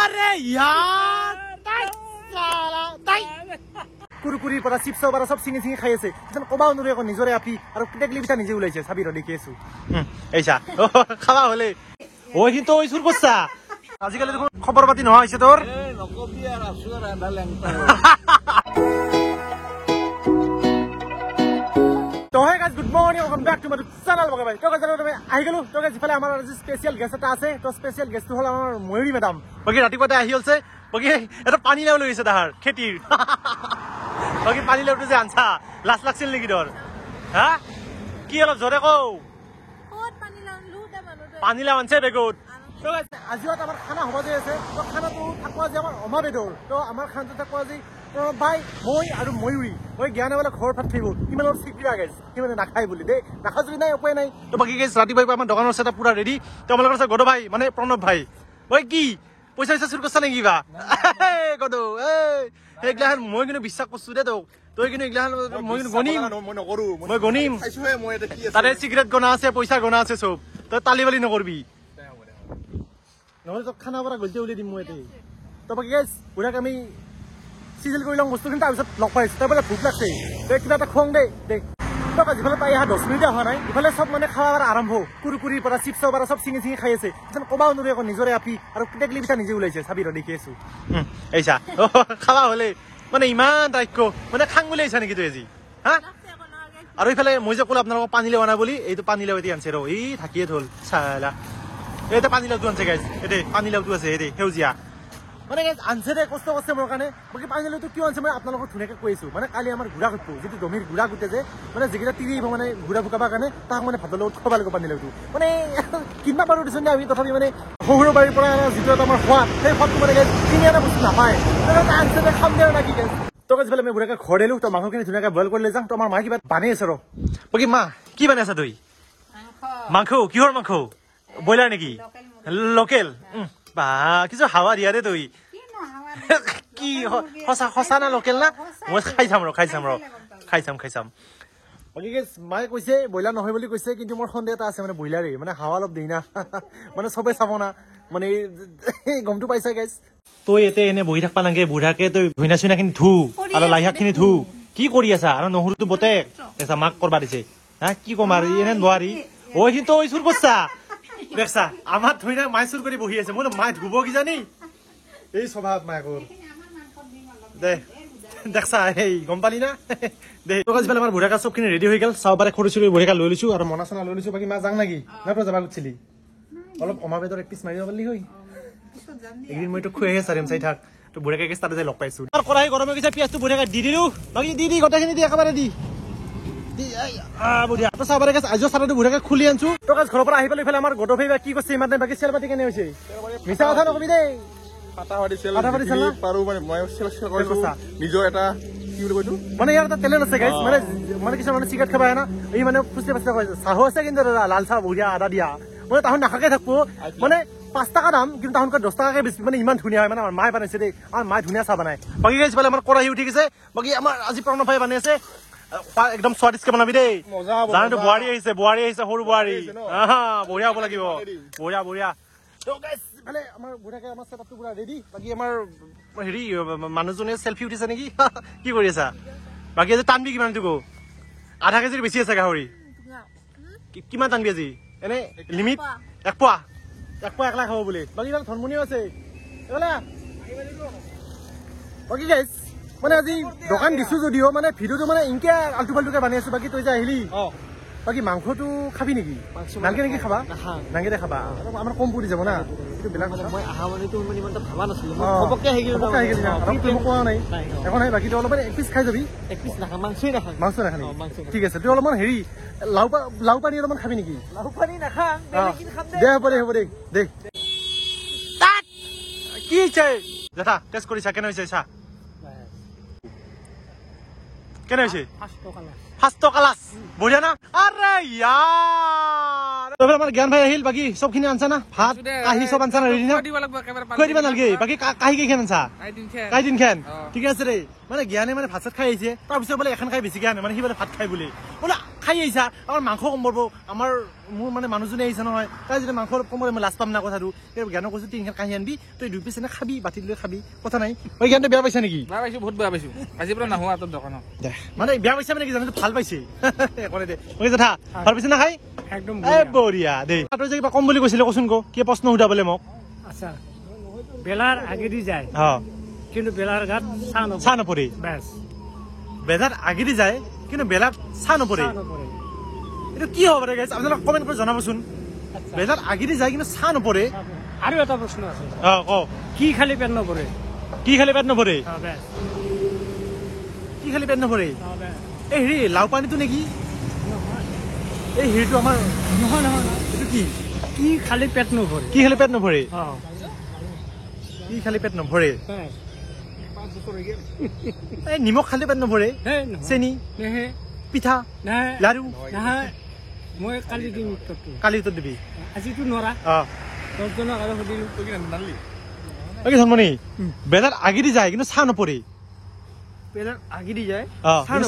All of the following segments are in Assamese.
अरे यार কুৰকুৰিৰ পৰা চিপছৰ পৰা সব চিঙি চিঙি খাই আছে কবাও নোৱাৰে আকৌ নিজৰে আপি আৰু টেকলি পিঠা নিজে ওলাইছে চাবি ৰ দেখি আছো এইছা খাবা হলে ওই কিন্তু ওই সুৰ বচ্চা আজিকালি দেখোন খবৰ পাতি নহয় হৈছে তোৰ নকবি আৰু আছো ৰান্ধা লেংটা তো hey guys good morning welcome back to my channel বগা ভাই তো গাইস আমি আহি গলো তো গাইস ইফালে আমাৰ আজি স্পেশাল গেষ্ট এটা আছে তো স্পেশাল গেষ্টটো হল আমাৰ ময়ূৰী মেডাম বাকি ৰাতিপুৱাতে আহি হলছে বাকি এটা পানী লাও লৈছে তাহাৰ খেতিৰ বাকি পানী লাওটো যে আনছা লাজ লাগছিল নেকি দৰ হা কি অলপ জোৰে কও ক'ত পানী লাও লুটা মানুহ পানী লাও আনছে বেগত তো গাইস আজিও আমাৰ খানা হ'ব যে আছে তো খানাটো থাকোৱা যে আমাৰ অমাবেদৰ তো আমাৰ খানাটো থাকোৱা যে ভাই মই আৰু ময়ূৰী মই জ্ঞানে বলে ঘৰ ভাত খাইব কিমান চিকৰা গাইছ কিমান নাখাই বুলি দে নাখা যদি নাই উপায় নাই তো বাকি গাইছ ৰাতিপুৱা আমাৰ দোকানৰ সেটা পুৰা ৰেডি তো আমালোকৰ আছে গড ভাই মানে প্ৰণৱ ভাই ওই কি পইচা পইচা চুৰ কৰছ নেকি বা গড এইগলাহান মই কিন্তু বিশ্বাস কৰছো দে তই কিন্তু এইগলাহান মই গনিম মই নকৰো মই গনিম খাইছোহে মই এটা কি আছে তাৰে সিগাৰেট গনা আছে পইচা গনা আছে সব তই তালিবালি নকৰবি নহলে তো খানা পৰা গলতে উলি দিম মই এতে তো বাকি গাইছ পুৰাক আমি সিজিল কৰি লং বস্তু কিন্তু তাৰপিছত লগ পাইছো তাৰপৰা ভোক লাগছে কিবা এটা খং দে যিফালে তাই 10 মিনিট হোৱা নাই ইফালে সব মানে খাৱাৰ আৰম্ভ কুৰকুৰিৰ পৰা চিপছৰ পৰা সব চিঙি চিঙি খাই আছে কবাও নোৱাৰে আকৌ নিজৰে আপি আৰু টেকলি পিঠা নিজে ওলাইছে চাবি ৰ দেখি আছো এইছা খাবা হলে মানে ইমান ৰাক্য মানে খাং বুলি আহিছা নেকি তুই আজি হা আৰু ইফালে মই যে ক'লো আপোনালোকক পানী লাও আনা বুলি এইটো পানী লাও এটি আনছে ৰ এই থাকিয়ে থল চালা এইটো পানী লাওটো আনছে গাইছ এতে পানী লাওটো আছে এতে সেউজীয়া মানে আনছে দে কষ্ট করছে মোৰ কাৰণে বাকি পানী লাওটো কিয় আনছে মই আপোনালোকক ধুনীয়াকৈ কৈছো মানে কালি আমাৰ গুড়া কুটটো যিটো দমিৰ গুড়া কুটে যে মানে যিকেইটা তিৰি মানে গুড়া ফুকাবৰ কাৰণে তাক মানে ভাতৰ লগত খোৱাব লাগিব পানী লাওটো মানে কিনবা পাৰো দিছো আমি তথাপি মানে শহুৰৰ বাৰীৰ পৰা যিটো এটা আমাৰ সোৱাদ সেই সোৱাদটো মানে কিনি অনা বস্তু নাপায় আনছে দে খাম দিয়া নাকি তো গাইছ আমি বুঢ়াকে ঘৰ দিলো তো মাংসখিনি ধুনীয়াকৈ বইল কৰি লৈ যাম তো আমাৰ মায়ে কিবা বানি আছে ৰ বাকি মা কি বানি আছা তুই মাংস কিহৰ মাংস ব্ৰইলাৰ নেকি লোকেল বা কিছু হাৱা দিয়া দে তুই কি সঁচা সঁচা না লোকেল না মই খাই চাম বাকি মায়ে কৈছে ব্ৰইলাৰ নহয় বুলি কৈছে কিন্তু মোৰ সন্দেহ এটা আছে মানে ব্ৰইলাৰেই মানে হাৱা অলপ দেই না মানে চবে চাব না মানে গমটো পাইছা গাইছ তই এতে এনে বহি থাকবা নাগে বুঢ়াকে তই ধুইনা চুইনাখিনি ধু আৰু লাই শাকখিনি ধু কি কৰি আছা আৰু নহৰুটো বতে এছা মাক কৰবা দিছে হা কি কম আৰু এনে নোৱাৰি ওই কিন্তু ওই চুৰ বচ্চা দেখছা আমাৰ ধুইনা মাই চুৰ কৰে বহি আছে মই মাই ধুব কি জানি এই স্বভাৱ মায়েকৰ দে দেখছা এই গম পালি না দে তো গাইছ আমাৰ বুঢ়াকা সবখিনি ৰেডি হৈ গেল চাও বাৰে খৰি চুৰি বুঢ়াকা লৈ লৈছো আৰু মনা চনা লৈ লৈছো বাকি মা যাং নাকি না তো যাবা গুছিলি অলপ অমাবেদৰ এক পিছ মাৰি পালি হৈ একদিন মই তো খুৱাইহে চাৰিম চাই থাক তো বুঢ়াকে তাতে যাই লগ পাইছো আৰু কৰাই গৰমে গৈছে পিয়াজটো বুঢ়াকা দি দিলো বাকি দি গোটেইখিনি দি একেবাৰে দি বুঢ়িয়া তো চাবাৰে গাইছ আজিও চাৰাটো বুঢ়াকে খুলি আনছো তো গাইছ ঘৰৰ পৰা আহি পেলাই ইফালে আমাৰ গডফাই কি কৈছে ইমান বাকি চেল পাতি কেনে হৈছে মিছা কথা নকবি দেই নিজৰ এটা কি বুলি কৈছো মানে ইয়াৰ এটা টেলেণ্ট আছে গাইছ মানে কিছুমান মানে চিগাৰেট খাব আহে না এই মানে ফুচে ফুচে কয় চাহো আছে কিন্তু লাল চাহ বঢ়িয়া আদা দিয়া মানে তাহোন নাখাকে থাকবো মানে 5 টাকা দাম কিন্তু তাহোনকে 10 টাকাকে বেছি মানে ইমান ধুনীয়া হয় মানে আমাৰ মায়ে বনাইছে দেই আমাৰ মায়ে ধুনীয়া চাহ বনায় বাকি গাইছ পালে আমাৰ কৰাহি উঠি গৈছে বাকি আমাৰ আজি প্ৰণৱ ভাই বনাই আছে একদম স্বাদিষ্টকে বনাবি দেই জানো বোৱাৰী আহিছে সৰু বোৱাৰী বঢ়িয়া হ'ব লাগিব বঢ়িয়া তো গাইছ মানে আমাৰ বুঢ়াকে আমাৰ সেটআপটো পুৰা ৰেডি বাকি আমাৰ হেৰি মানুহজনে সেলফি উঠিছে নেকি কি কৰি আছা বাকি আজি টানবি কিমান তুকো আধা কেজিৰ বেছি আছে গাহৰি কিমান টানবি আজি এনে লিমিট এক পোৱা একলা খাব বুলি বাকি ইমান ধনমনিও আছে বাকি গাইছ মানে আজি দোকান দিছো যদিও মানে ভিডিওটো মানে ইনকে আলটু ফালটুকে বানি আছো বাকি তই যে আহিলি বাকি মাংসটো খাবি নেকি নালকে নেকি খাবা নাংগে খাবা আমাৰ কম পৰি যাব না এইটো বেলেগ কথা মই আহা মানে তো মানে ইমান ভাবা নাছিল মই খবকে হেগি না আৰু তুমি কোৱা নাই এখন নাই বাকি তো অলপ এক পিস খাই যাবি এক পিস নাখা মাংস নাখানি ঠিক আছে তুই অলপমান হেৰি লাউ পানী অলপমান খাবি নেকি লাউ পানী নাখা বেলেগ খাম দে হ'ব দে তাত কি চাই দাদা টেষ্ট কৰি কেনে হৈছে চা কেনে হৈছে ফার্স্ট ক্লাস বঢ়িয়া না আরে ইয়ার তবে আমার জ্ঞান ভাই আহিল বাকি সবখিনি আনছা না ভাত কাহি সব আনছা না ৰেডি না কই দিবা নালগে বাকি কাহি কি খান আনছা কাহি দিন খান ঠিক আছে ৰে মানে জ্ঞানে মানে ভাত খাই আহিছে তাৰ পিছত বলে এখন খাই বেছি জ্ঞান মানে সি বলে ভাত খাই বুলি বলে খাই আহিছা আমাৰ মাংস কম পৰব আমাৰ মোৰ মানে মানুহজনে আহিছে নহয় তাই যদি মাংস কম পৰে মই লাজ পাম না কথাটো জ্ঞানক কৈছো তিনিখন কাঁহি আনবি তই 2 পিচ এনে খাবি বাতি লৈ খাবি কথা নাই ঐ জ্ঞানটো বেয়া পাইছা নেকি বেয়া পাইছো বহুত বেয়া পাইছো আজি পৰা নাহো তোৰ দোকানত মানে বেয়া পাইছা মানে কি জানো ভাল পাইছে একলে দে ঐ জেঠা ভাল পাইছে না খাই একদম বঢ়িয়া দেই তই যে কিবা কম বুলি কৈছিলে কচোন কো কি প্ৰশ্ন সুধাবলে মোক আচ্ছা বেলাৰ আগেদি যায় কিন্তু বেলাৰ গাত চা নপৰে বেছ বেলাৰ আগেদি যায় কিন্তু বেলাত চা নপৰে এইটো কি হ'ব পাৰে গাইছ আপোনালোকে কমেণ্ট কৰি জনাবচোন বেলাৰ আগেদি যায় কিন্তু চা নপৰে আৰু এটা প্ৰশ্ন আছে ক কি খালি পেট নপৰে কি খালি পেট নপৰে বেছ কি খালি পেট নপৰে বেছ এই হেৰি লাও পানীটো নেকি এই হেৰিটো আমাৰ নহয় নহয় এইটো কি কি খালি পেট নভৰে কি খালি পেট নভৰে অঁ কি খালি পেট নভৰে বেছ এই নিমখ খালি পেট নভৰে হে চেনি নেহে পিঠা নাই লাৰু নহয় মই কালি দিম উত্তৰটো কালি উত্তৰ দিবি আজিতো নৰা 10জনক আৰু সুধিলোঁ কি ধৰ্মনি বেলাৰ আগেদি যায় কিন্তু চা নপৰে বেলাৰ আগেদি যায়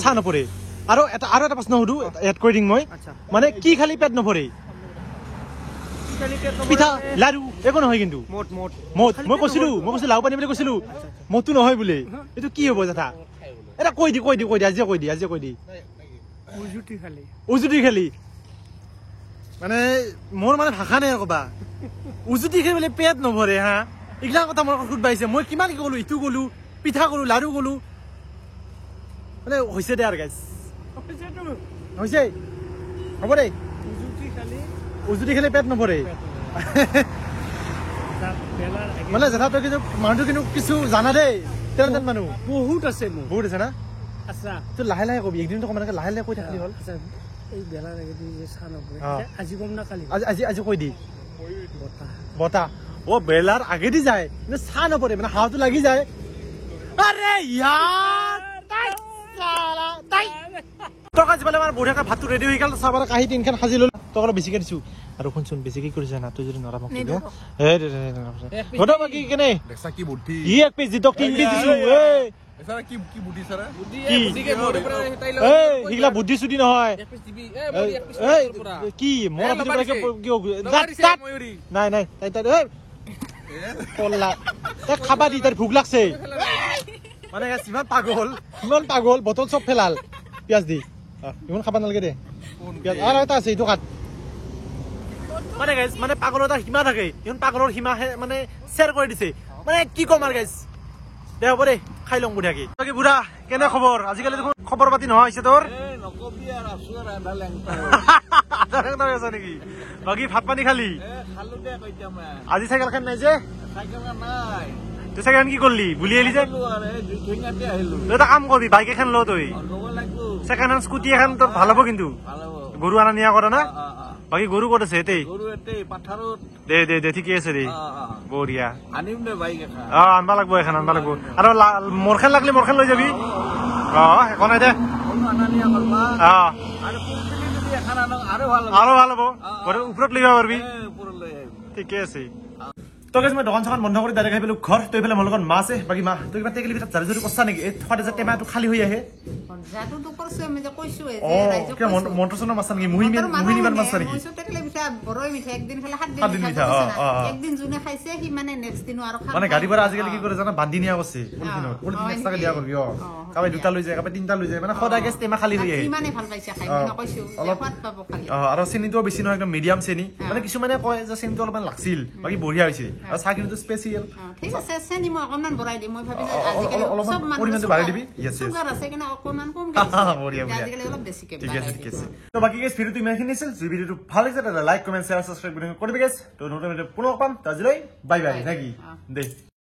চা নপৰে আৰু এটা প্ৰশ্ন সুধো এড কৰি দিম মই মানে কি খালি পেট নভৰে পিঠা লাৰু একো নহয় কিন্তু মদ মই কৈছিলো লাও পানী বুলি কৈছিলো মদটো নহয় বোলে এইটো কি হ'ব জেঠা এটা কৈ দি আজিয়ে কৈ দি উজুতি খালি মানে মোৰ মানে ভাষা নাই কবা উজুতি খালি বোলে পেট নভৰে হা এইগিলা কথা মোৰ সুধবাইছে মই কিমান কি ক'লো ইটো ক'লো পিঠা ক'লো লাৰু ক'লো মানে হৈছে দে আৰু গাইছ হৈছে হ'ব দে উজুতি খালি পেট নভৰে মানে জেঠা তই কিন্তু মানুহটো কিন্তু কিছু জানা দেই তেনে মানুহ বহুত আছে মোৰ বহুত আছে না আচ্ছা তই লাহে লাহে কবি একদিনতো কমানে লাহে লাহে কৈ থাকিলি হ'ল এই বেলাৰ আগেদি যে চা নপৰে আজি কম না কালি আজি কৈ দি বতাহ বতাহ অ বেলাৰ আগেদি যায় কিন্তু চা নপৰে মানে হাৱাটো লাগি যায় আৰে ইয়াৰ টকা যিফালে আমাৰ বঢ়িয়াকৈ ভাতটো ৰেডি হৈ গ'ল চাহ কাঁহী তিনিখন সাজি ল'লো তক অলপ বেছিকৈ দিছো আৰু শুনচোন বেছিকৈ কৰিছে না তই যদি নৰা মোক বাকী কেনে ই এক পিচ দি তক 3 পিচ দিছো সেইগিলা বুদ্ধি চুদ্ধি নহয় কি মই নাই নাই খাবা দি তাই ভোক লাগছে মানে ইমান পাগল বটল চব ফেলাল পিয়াজ দি ইমান খাব নালাগে দে পিয়াজ আৰু এটা আছে এইটো কাট মানে গাইজ মানে পাগলৰ এটা সীমা থাকে ইমান পাগলৰ সীমা মানে শ্বেয়াৰ কৰি দিছে মানে কি ক'ম আৰু গাইজ দে হ'ব দে খাই লওঁ বুঢ়াকি বাকী বুঢ়া কেনে খবৰ আজিকালি দেখোন খবৰ পাতি নহয় হৈছে তোৰ নেকি বাকী ভাত পানী খালি আজি চাইকেল খান নাই যে তই চাইকেল কি করলি বুলি এলি যে এটা কাম করবি বাইক এখন লো তুই সেকেন্ড হ্যান্ড স্কুটি এখন তোর ভালো হবো কিন্তু গরু আনা নিয়া করে না বাকি গরু করেছে এতেই দে দে দে ঠিকই আছে রে বঢ়িয়া আনবা লাগবো এখন আনবা লাগবো আৰু মোৰখান লাগলে মোৰখান লৈ যাবি একো নাই দে আৰু ভাল হব ওপৰত লৈ যাব পাৰবি ঠিকে আছে তো গাইজ মই দোকান চোকান বন্ধ কৰি ডাইৰেক্ট আহি পেলো ঘৰ তই পেলাই মোৰ লগত মা আছে বাকী মা তই কিবা টেকেলি ভিতৰত জাৰি জৰি কছা নেকি এই থকা যে টেমাটো খালী হৈ আহে জাদুটো কৰছো আমি যে কৈছো এই যে ৰাইজক কিবা মন্ত্ৰচনৰ মাছ নেকি মুহিমান মাছ নেকি কৈছো টেকেলি পিঠা বৰই মিঠা একদিন খালে 7 দিন মিঠা একদিন জুনে খাইছে সি মানে নেক্সট দিন আৰু খাব মানে গাড়ী পৰা আজিকালি কি কৰে জানা বান্ধি নিয়া আছে পলিথিন এক্সট্ৰাকে দিয়া কৰিবি কাবাই দুটা লৈ যায় কাবাই তিনটা লৈ যায় মানে সদায় গেছ টেমা খালী হৈ আহে ইমানে ভাল পাইছে খাই মই কৈছো অলপ পাব খালি আৰু চেনিটো বেছি নহয় একদম মিডিয়াম চেনি মানে কিছুমানে কয় যে চেনিটো অলপমান লাগছিল বাকি বঢ়িয়া হৈছে আৰু চাহ কিন্তু স্পেচিয়েল ঠিক আছে চেনি মই অকণমান বঢ়াই দিম মই ভাবি আজিকালি অলপমান পৰিমাণটো বাঢ়াই দিবি ইয়েস সুগাৰ আছে কিনা অকণমান কম বঢ়িয়া আজিকালি অলপ বেছিকে ঠিক আছে ঠিক আছে তো বাকি গাইস ভিডিওটো ইমানখিনি আছিল যদি ভিডিওটো ভাল লাগিছে তাহলে লাইক কমেন্ট শেয়ার সাবস্ক্রাইব কৰিবি গাইস তো নতুন ভিডিও পুনৰ পাম তাজলৈ বাই বাই নাকি দে